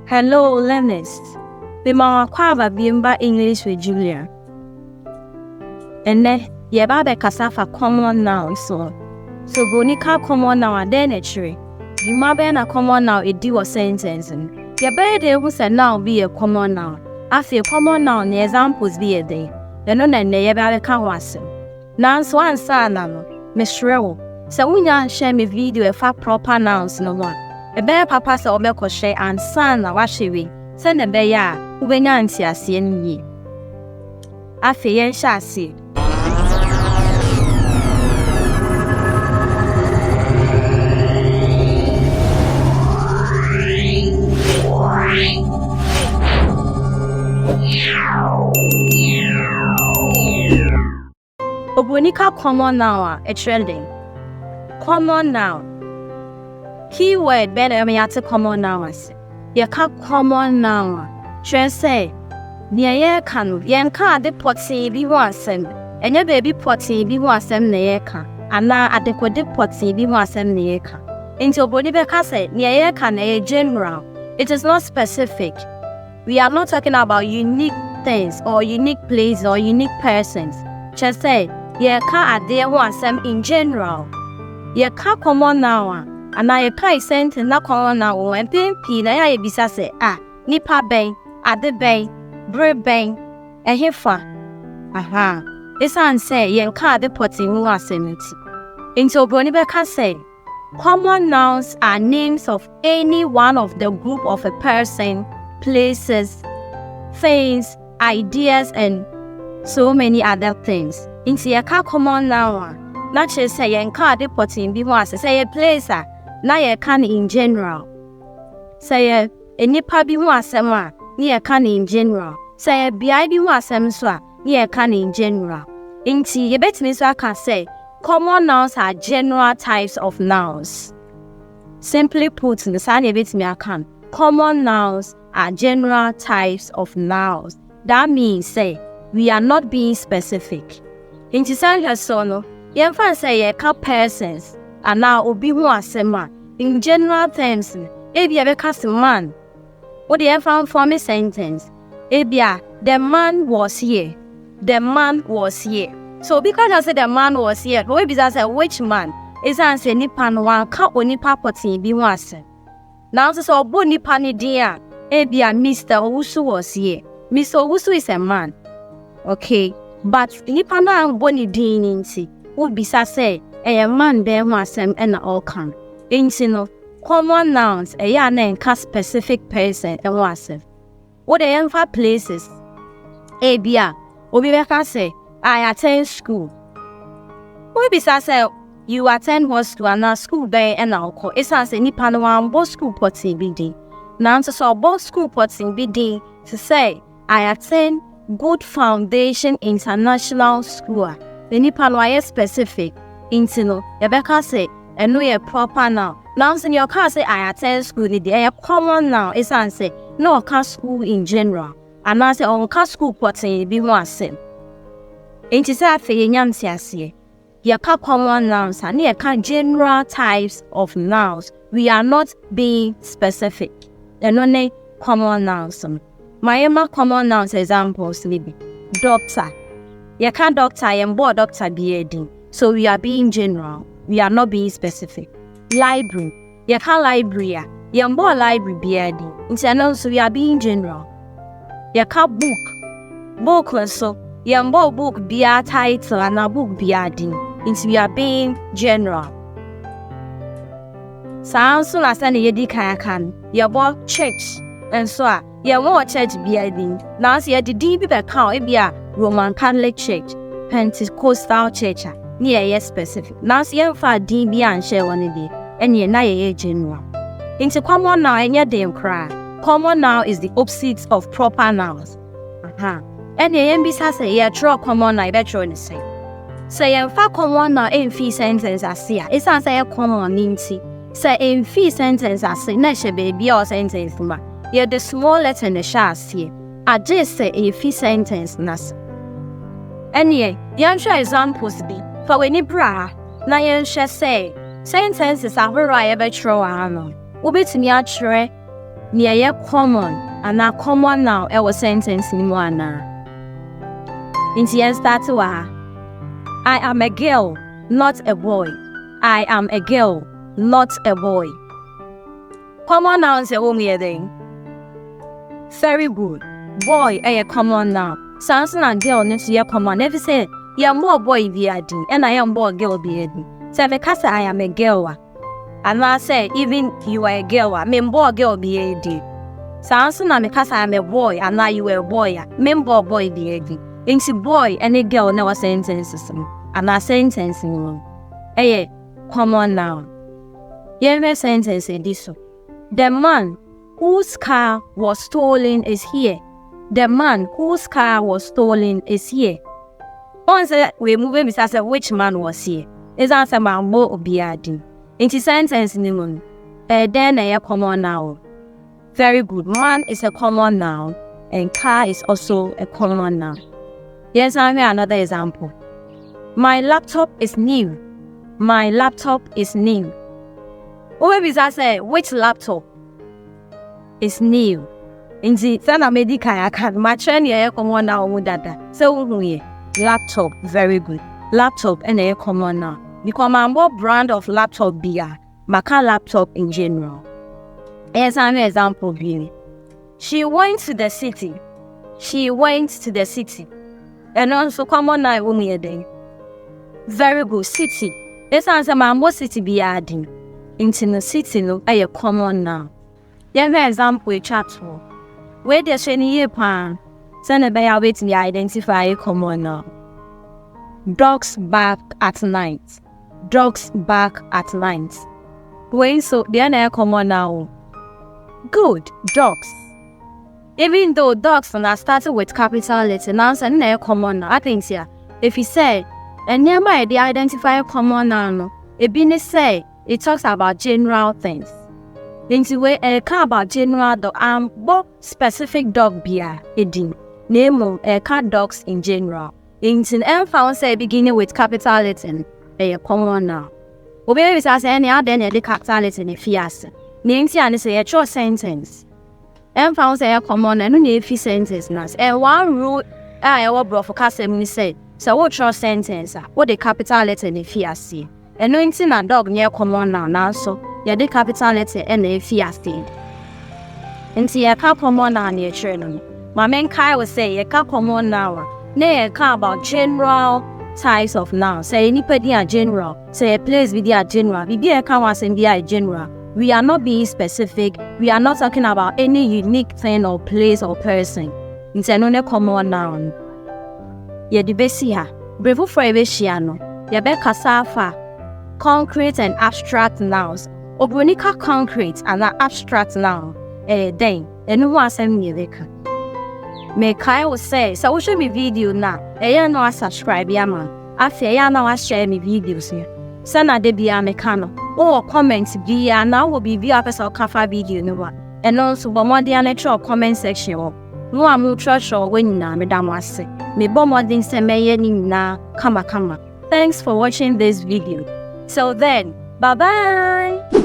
Hello, learners. The Mawakwaba Bimba English with Julia. And then, Yababa Casafa common nouns. So Bonica common noun and then a tree. You might be a common noun, it do a sentence. Yabba who said now be a common noun. After a common noun, the examples be a day. The non and the Yabba Kawasim. Now, one son, Miss Rew. So we now share me video a proper nouns no one. A bear papa sa obeko share and son na washiwi. Send a bear who be nancy as yen ye. Afe yen shasi. Obunika common noun a trending. Common noun. Keyword better me at common nouns. Yaka common noun. Trend say, near ye can yen car de potty be one sem, and your baby potty be one sem neeka, and now adequate de potty be one sem neeka. Into Bonibeka say, near ye can a general. It is not specific. We are not talking about unique things or unique places or unique persons. Just say, ye car a dear one sem in general. Ye car common noun. And I apply sentence na common noun and p na ya bisa say nipa ben ade ben bre ben ehefa aha esan say yen ka de poti hu asemiti into Bonibeka say common nouns are names of any one of the group of a person, places, things, ideas and so many other things. Into ye ka common noun not just say yen ka de poti bi hu ase say a place na ye can in general. Say a nipa bi hu asem a ye can in general. Say a bi hu asem so a ye can in general. Inti ye betimi so aka say common nouns are general types of nouns. Simply put, the sign ye betimi aka common nouns are general types of nouns. That means say we are not being specific. Inti say no ye fan say ye ka persons and now obi hu asema in general terms ebia be cast man what the found for me sentence ebia the man was here so because I said the man was here we be say which man is answer nipa no wan ka onipa potin bi hu asem now so obo nipa ni din a ebia Mr. Owusu was here. Mr. Owusu is a man, okay, but nipa no an boni din nti wo be say a man be hu asem and all can. Inti no common nouns a ya na enka specific person and wasem. What they enfa places. Ebia obi beka say I attend school. We be say you attend what school and school be and alcohol. It's as any pan one both school potting BD. Now so both school potting BD to say I attend Good Foundation International School. The nipan why specific. Inti no Rebecca say and no a proper now. Now in your car say I attend school the a common now is say no car school in general. And I say on car school potting be one same. Inti say afi nyamsi ase. Ye ka common nouns and ye ka general types of nouns. We are not being specific. And only common nouns. My common nouns examples be doctor. Ye ka doctor ye mbo doctor be. So we are being general. We are not being specific. Library. Ye ka library. Ye mbo library be. So we are being general. Ye ka book. Book so ye mbo book be a title and a book be a din. We are being general. Sounds soon as any yedi can. Ye bo church and so ye more church be a din. Now see the DB account be a Roman Catholic Church, Pentecostal Church. Near ye specific. Now see ye for DB and share one day, and ye na ye general. Into common noun and ye dem cry. Common noun is the opposite of proper nouns. And ye mbisa say ye draw common noun better in the same. Say ye fa common noun in fee sentence as here. It's an say common ninty. Say in fee sentence as say na she baby or sentence ma. Ye the small letter in the shas here. I just say a fee sentence nas. And ye answer examples be for when bra na ye say sentences are where I ever throw ano. Ubitimi atwere near common and a common noun ever sentence in one. In the end, start to I am a girl, not a boy. I am a girl, not a boy. Common nouns are only a thing. Very good. Boy, a common noun. Sounds like girl next year common. Never say, you're more boy be a d, and I am more girl be a d. So because I am a girl, and I say, even you are a girl, member girl be a d. Sounds like because I am a boy, and now you are a boy, member boy be a d. Into boy, any girl never sentences, and I sentence in a common noun. Your sentence is this. The man whose car was stolen is here. The man whose car was stolen is here. Once we move him, I said, which man was here? Is answer my more obiadi. Into sentence in the moon. Then a common noun. Very good. Man is a common noun, and car is also a common noun. Yes, I have another example. My laptop is new. My laptop is new. Or maybe I say, which laptop is new? In the Sana Medica, I can match any common noun with that. So, laptop, very good. Laptop and a common noun. Because my more brand of laptop beer, Maka laptop in general. Here's an example, really. She went to the city. She went to the city. And also common noun only a day. Very good. City. This answer my more city be adding. Into the city no a common noun. Then for example a chat for. Where there's any year pan, send a bear way to identify a common noun. Dogs bark at night. Dogs bark at night. When so they are a common noun. Good. Dogs. Even though dogs are started with capital letter, nouns and a common noun. I think here, if you say, and nearby they identify a common noun, it being say it talks about general things. Into way a car about general dog but specific dog beer eating. Name a cat dogs in general. Into and found say beginning with capital letter a common noun. Obey as any other than the capital letter in a fias. Names and say a short sentence. And found say a common and only a few sentences. And one rule I will for custom say. So what short sentence what the capital letter in a fias. And no a dog near common noun now so. Yeah, the capital letter and the fiasting. And see a common noun near children. My main Kai will say a common noun. Nay, a car about general types of nouns. Say anybody a general. Say a place with a general. We be a canvas and be a general. We are not being specific. We are not talking about any unique thing or place or person. It's another common noun. Yeah, the best here. Bravo for a Veshiano. Yeah, be casafa. Concrete and abstract nouns. Obonika concrete and abstract noun. Then, and no one send me a May Kyle say, so we show me video now. No subscribe, yaman. After ya now share me videos here. Sana de be a mechano. Or comments be a now will be via episode cafe video no one. And also, but more than a comment section. No, I'm not sure when na Madame was say. Me bomb more than say me na kama. Thanks for watching this video. So then, bye bye.